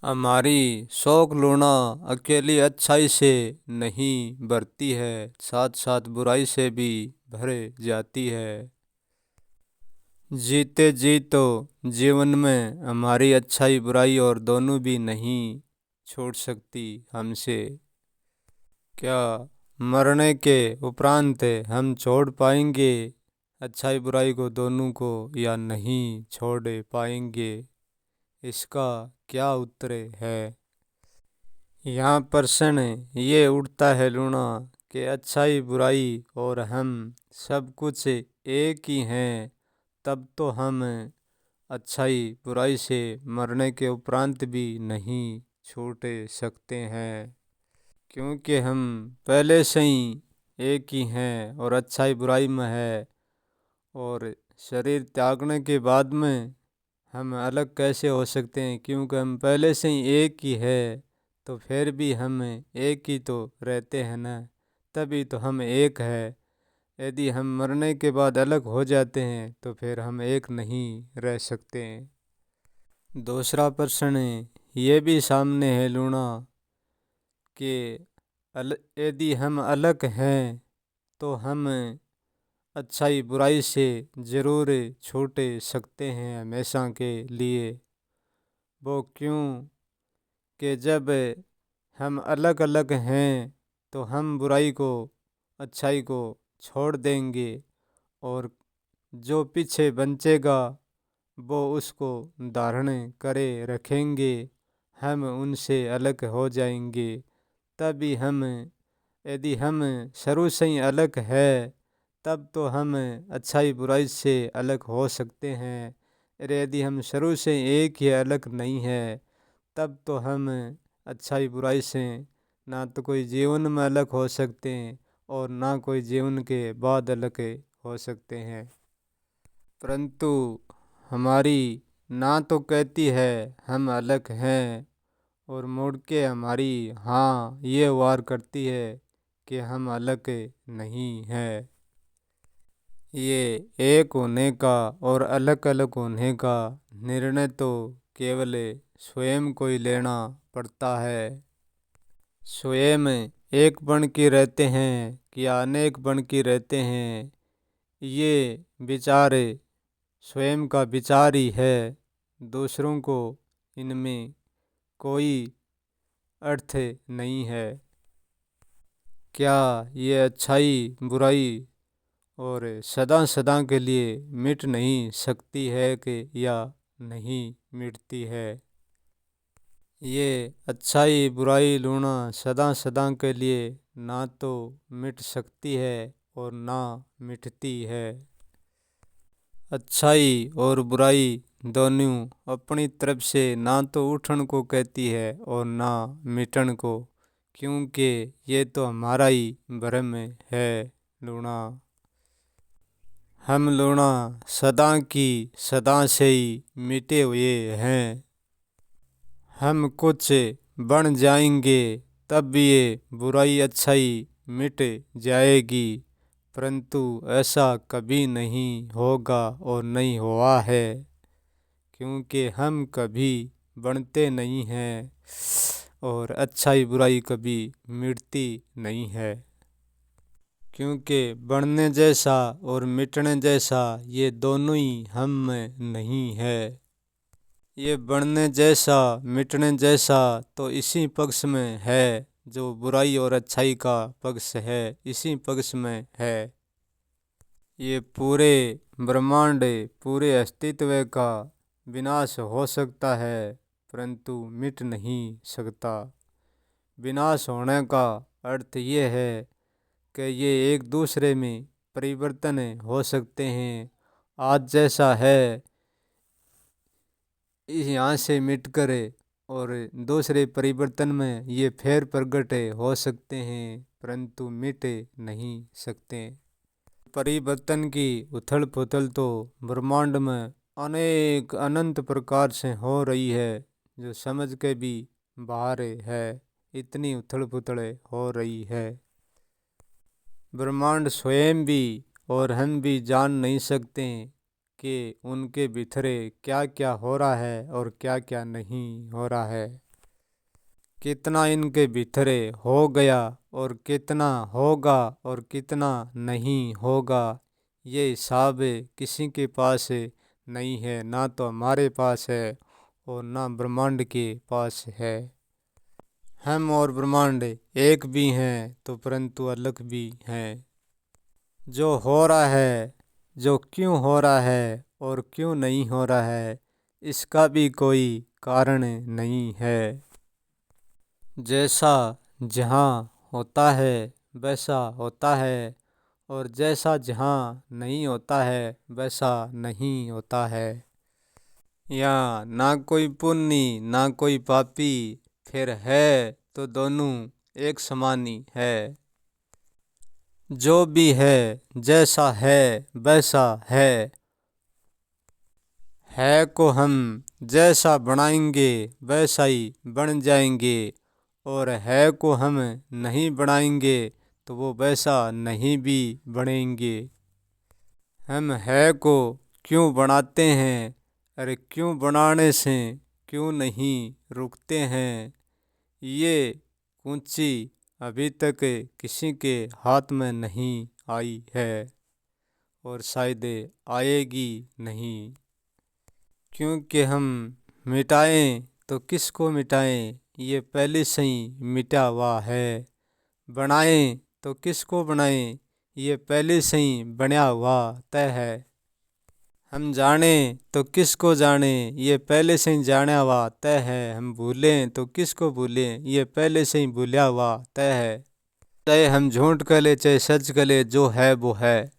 हमारी शौक लूना अकेली अच्छाई से नहीं भरती है, साथ साथ बुराई से भी भर जाती है। जीते जी तो जीवन में हमारी अच्छाई बुराई और दोनों भी नहीं छोड़ सकती हमसे। क्या मरने के उपरांत हम छोड़ पाएंगे अच्छाई बुराई को दोनों को, या नहीं छोड़ पाएंगे? इसका क्या उत्तर है? यहाँ प्रश्न ये उठता है लूना कि अच्छाई बुराई और हम सब कुछ एक ही हैं, तब तो हम अच्छाई बुराई से मरने के उपरांत भी नहीं छूट सकते हैं, क्योंकि हम पहले से ही एक ही हैं और अच्छाई बुराई में है। और शरीर त्यागने के बाद में हम अलग कैसे हो सकते हैं, क्योंकि हम पहले से ही एक ही है। तो फिर भी हम एक ही तो रहते हैं ना, तभी तो हम एक है। यदि हम मरने के बाद अलग हो जाते हैं तो फिर हम एक नहीं रह सकते हैं। दूसरा प्रश्न ये भी सामने है लूना कि यदि हम अलग हैं तो हम अच्छाई बुराई से ज़रूर छूट सकते हैं हमेशा के लिए। वो क्यों? कि जब हम अलग अलग हैं तो हम बुराई को अच्छाई को छोड़ देंगे, और जो पीछे बचेगा वो उसको धारण करे रखेंगे। हम उनसे अलग हो जाएंगे। तभी हम, यदि हम शुरू से ही अलग है तब तो हम अच्छाई बुराई से अलग हो सकते हैं। और यदि हम शुरू से एक ही अलग नहीं है तब तो हम अच्छाई बुराई से ना तो कोई जीवन में अलग हो सकते हैं और ना कोई जीवन के बाद अलग हो सकते हैं। परंतु हमारी ना तो कहती है हम अलग हैं, और मुड़ के हमारी हाँ ये वार करती है कि हम अलग नहीं हैं। ये एक होने का और अलग अलग होने का निर्णय तो केवल स्वयं को ही लेना पड़ता है। स्वयं एक बन के रहते हैं कि अनेक बन के रहते हैं, ये विचार स्वयं का विचार ही है। दूसरों को इनमें कोई अर्थ नहीं है। क्या ये अच्छाई बुराई और सदा सदा के लिए मिट नहीं सकती है कि या नहीं मिटती है? ये अच्छाई बुराई लूना सदा सदा के लिए ना तो मिट सकती है और ना मिटती है। अच्छाई और बुराई दोनों अपनी तरफ से ना तो उठन को कहती है और ना मिटन को, क्योंकि ये तो हमारा ही भ्रम है लूना। हम लूना सदा की सदा से ही मिटे हुए हैं। हम कुछ बन जाएंगे तब ये बुराई अच्छाई मिट जाएगी, परंतु ऐसा कभी नहीं होगा और नहीं हुआ है, क्योंकि हम कभी बनते नहीं हैं और अच्छाई बुराई कभी मिटती नहीं है। क्योंकि बनने जैसा और मिटने जैसा ये दोनों ही हम में नहीं है। ये बनने जैसा मिटने जैसा तो इसी पक्ष में है जो बुराई और अच्छाई का पक्ष है, इसी पक्ष में है। ये पूरे ब्रह्मांड पूरे अस्तित्व का विनाश हो सकता है, परंतु मिट नहीं सकता। विनाश होने का अर्थ ये है कि ये एक दूसरे में परिवर्तन हो सकते हैं। आज जैसा है इस यहाँ से मिट कर और दूसरे परिवर्तन में ये फिर प्रकट हो सकते हैं, परंतु मिट नहीं सकते। परिवर्तन की उथल पुथल तो ब्रह्मांड में अनेक अनंत प्रकार से हो रही है, जो समझ के भी बाहर है। इतनी उथल पुथल हो रही है। ब्रह्मांड स्वयं भी और हम भी जान नहीं सकते कि उनके भीतर क्या क्या हो रहा है और क्या क्या नहीं हो रहा है। कितना इनके भीतरे हो गया और कितना होगा और कितना नहीं होगा, ये हिसाब किसी के पास नहीं है। ना तो हमारे पास है और ना ब्रह्मांड के पास है। हम और ब्रह्मांड एक भी हैं तो परंतु अलग भी हैं। जो हो रहा है, जो क्यों हो रहा है और क्यों नहीं हो रहा है, इसका भी कोई कारण नहीं है। जैसा जहाँ होता है वैसा होता है, और जैसा जहाँ नहीं होता है वैसा नहीं होता है। यहाँ ना कोई पुण्य ना कोई पापी, फिर है तो दोनों एक समान ही है। जो भी है जैसा है वैसा है को हम जैसा बनाएंगे वैसा ही बन जाएंगे, और है को हम नहीं बनाएंगे तो वो वैसा नहीं भी बनेंगे। हम है को क्यों बनाते हैं, अरे क्यों बनाने से क्यों नहीं रुकते हैं, ये कुंची अभी तक किसी के हाथ में नहीं आई है और शायद आएगी नहीं। क्योंकि हम मिटाएं तो किसको मिटाएं, ये पहले से ही मिटा हुआ है। बनाएं तो किसको बनाएं, ये पहले से ही बना हुआ तय है। हम जाने तो किसको जाने, ये पहले से ही जाना हुआ तय है। हम भूलें तो किसको भूलें, ये पहले से ही भूला हुआ तय है। चाहे हम झूठ कह ले चाहे सच कह ले, जो है वो है।